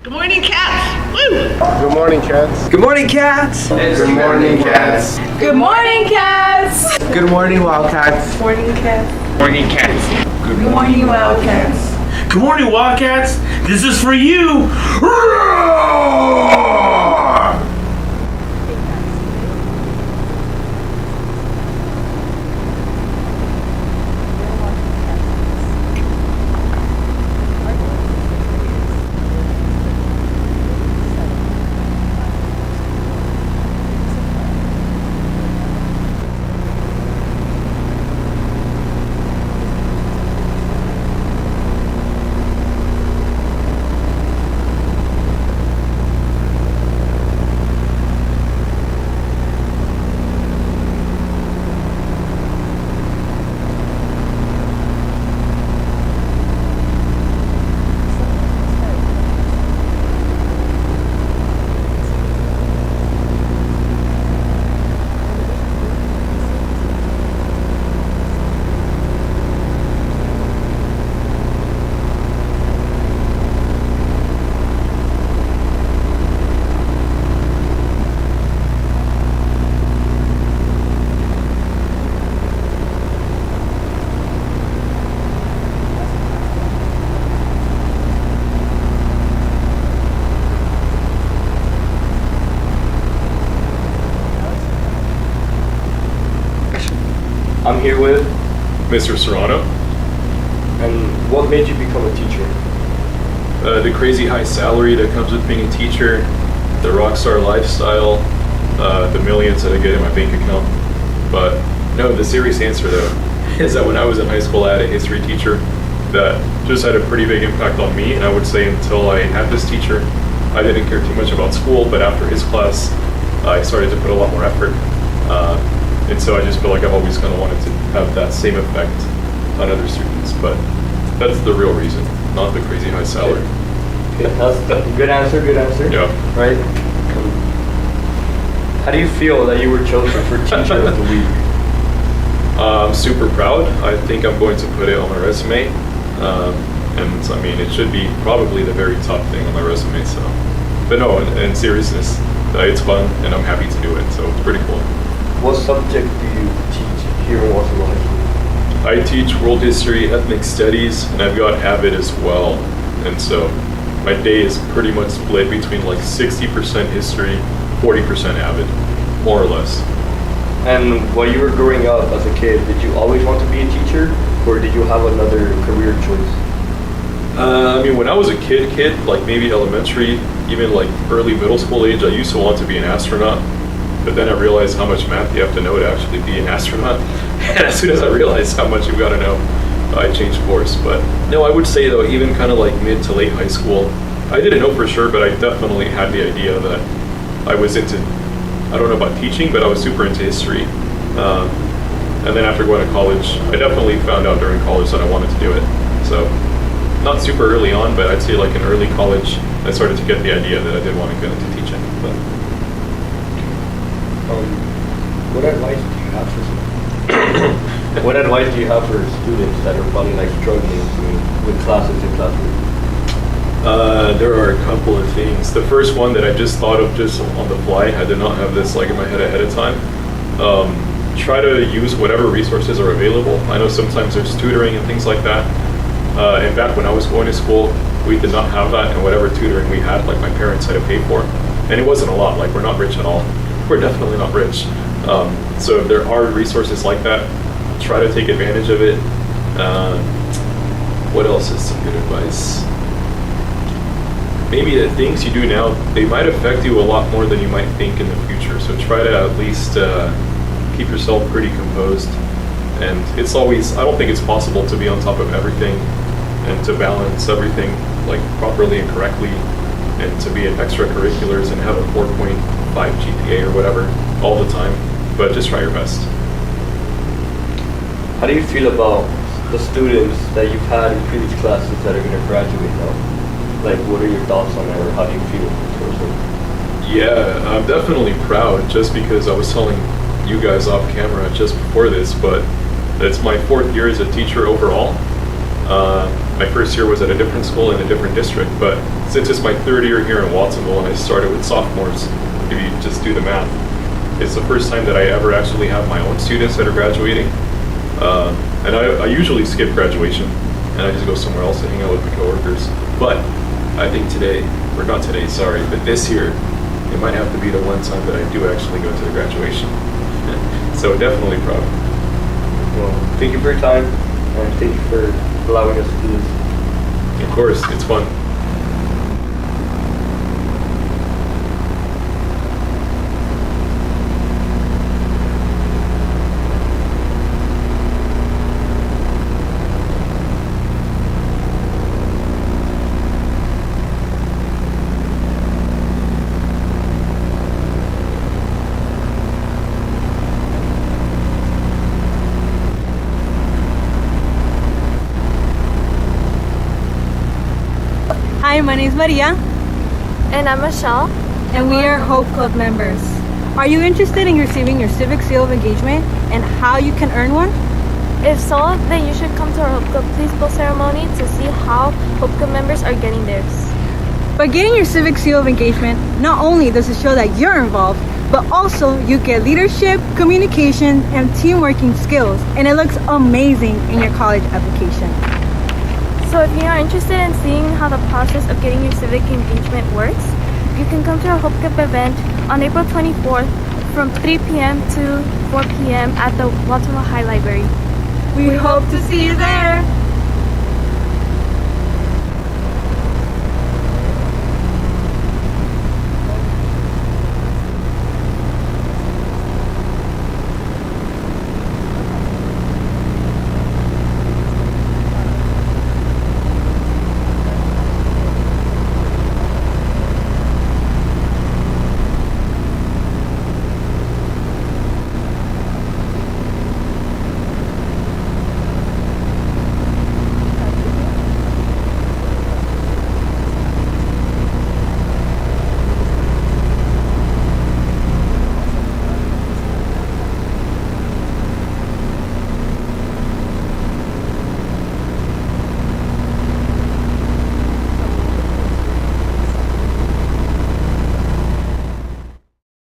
Good morning, cats. Woo! Good morning, cats. Good morning, cats. Good morning, cats. Good morning, cats. Good morning, Wildcats. Morning, cats. Morning, cats. Good morning, Wildcats. Good morning, Wildcats. This is for you. I'm here with, Mr. Serrano. and what made you become a teacher? The crazy high salary that comes with being a teacher, the rock star lifestyle, the millions that I get in my bank account. But no, the serious answer though is that when I was in high school, I had a history teacher that just had a pretty big impact on me. And I would say until I had this teacher, I didn't care too much about school. But after his class, I started to put a lot more effort. And so I just feel like I've always kind of wanted to have that same effect on other students. But that's the real reason, not the crazy high salary. Okay, that's a good answer, Yeah. right? How do you feel that you were chosen for Teacher of the Week? I'm super proud. I think I'm going to put it on my resume. And I mean, it should be probably the very top thing on my resume. So, but no, in seriousness, it's fun and I'm happy to do it. So it's pretty cool. What subject do you teach here in Waterloo High School? I teach world history, ethnic studies, and I've got AVID as well. And so my day is pretty much split between like 60% history, 40% AVID, more or less. And while you were growing up as a kid, did you always want to be a teacher, or did you have another career choice? I mean, when I was a kid, like maybe elementary, even like early middle school age, I used to want to be an astronaut. But then I realized how much math you have to know to actually be an astronaut. And as soon as I realized how much you've got to know, I changed course. But no, I would say though, even kind of like mid to late high school, I didn't know for sure, but I definitely had the idea that I was into, I don't know about teaching, but I was super into history. And then after going to college, I definitely found out during college that I wanted to do it. So not super early on, but I'd say like in early college, I started to get the idea that I did want to get into teaching. But What advice do you have for what advice do you have for students that are probably like struggling with classes and classes? There are a couple of things. The first one that I just thought of just on the fly, I did not have this like in my head ahead of time. Try to use whatever resources are available. I know sometimes there's tutoring and things like that. And back when I was going to school, we did not have that, and whatever tutoring we had, like my parents had to pay for. And it wasn't a lot, like we're not rich at all. We're definitely not rich. So if there are resources like that, try to take advantage of it. What else is some good advice? Maybe the things you do now, they might affect you a lot more than you might think in the future. So try to at least keep yourself pretty composed. And it's always, I don't think it's possible to be on top of everything and to balance everything like properly and correctly, and to be in extracurriculars and have a 4.5 GPA or whatever all the time, but just try your best. How do you feel about the students that you've had in previous classes that are going to graduate now? Like, what are your thoughts on it, or how do you feel towards them? Yeah, I'm definitely proud, just because I was telling you guys off camera just before this, but it's my 4th year as a teacher overall. My first year was at a different school in a different district, but since it's my third year here in Watsonville and I started with sophomores, if you just do the math, it's the first time that I ever actually have my own students that are graduating. And I usually skip graduation and I just go somewhere else to hang out with my coworkers. But I think today, or not today, sorry, but this year, it might have to be the one time that I do actually go to the graduation. So definitely proud. Well, thank you for your time, and thank you for allowing us to do this. Of course, it's fun. Hi, my name is Maria, And I'm Michelle. and we are Hope Club members. Are you interested in receiving your civic seal of engagement and how you can earn one? If so, then you should come to our Hope Club Please ceremony to see how Hope Club members are getting theirs. By getting your civic seal of engagement, not only does it show that you're involved, but also you get leadership, communication, and teamworking skills, and it looks amazing in your college application. So if you are interested in seeing how the process of getting your civic engagement works, you can come to our Hope Club event on April 24th from 3 p.m. to 4 p.m. at the Watsonville High Library. We hope to see you there!